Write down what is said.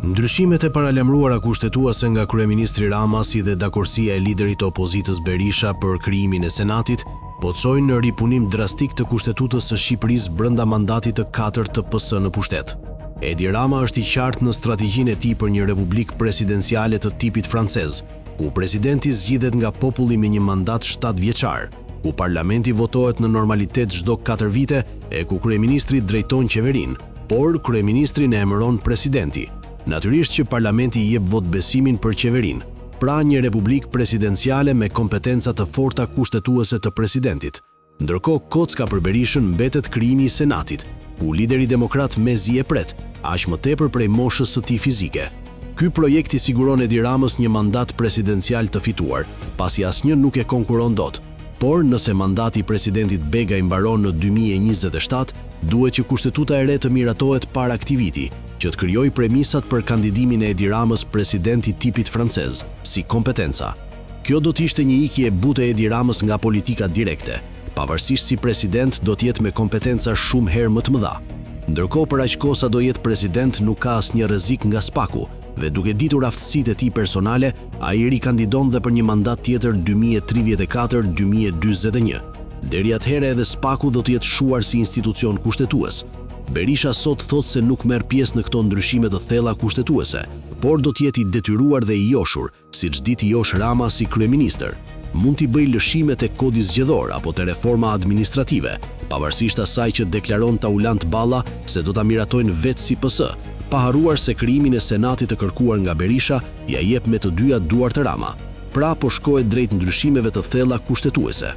Ndryshimet e paralajmëruara kushtetuese nga kryeministri Rama si dhe dakorsia e liderit të opozitës Berisha për krijimin e Senatit po çojnë në ripunim drastik të Kushtetutës së Shqipërisë brenda mandatit të 4 të PS në pushtet. Edi Rama është i qartë në strategjinë e tij për një republikë presidenciale të tipit francez, ku presidenti zgjidhet nga populli me një mandat 7 vjeçar, ku parlamenti votohet në normalitet çdo 4 vite e ku kryeministri drejton qeverinë, por kryeministrin e emëron presidenti. Natyrisht që parlamenti i jep vot besimin për qeverinë, pra një republikë presidenciale me kompetenca të forta kushtetuese të presidentit. Ndërkohë kocka për Berishën mbetet krijimi i Senatit, ku lideri demokrat mezi e pret, aq më tepër prej moshës së tij fizike. Ky projekt i siguron Edi Ramës një mandat presidencial të fituar, pasi asnjë nuk e konkuron dot. Por nëse mandati i presidentit Begaj mbaron në 2027, duhet që kushtetuta e re të miratohet para këtij viti, që të krijojë premisat për kandidimin e Edi Ramës president i tipit francez, si kompetenca. Kjo do të ishte një ikje e butë e Edi Ramës nga politika direkte, pavarësisht si president do të jetë me kompetenca shumë herë më të mëdha. Ndërkohë për aq kohë sa do jetë president nuk ka asnjë rrezik nga spaku, dhe duke ditur aftësitë e tij personale, ai rikandidon dhe për një mandat tjetër 2034-2041. Deri atëherë edhe spaku do të jetë shuar si institucion kushtetues. Berisha sot thot se nuk merr pjesë në këto ndryshime të thella kushtetuese, por do të jetë i detyruar dhe i joshur, siç dit i josh Rama si kryeministër. Mund t'i bëjë lëshime te kodi zgjedhor apo te reforma administrative, pavarësisht asaj që deklaron Taulant Balla se do ta miratojnë vetë si PS, pa harruar se krijimin e Senatit të kërkuar nga Berisha ja jep me të dyja duart Rama. Pra po shkohet drejt ndryshimeve të thella kushtetuese.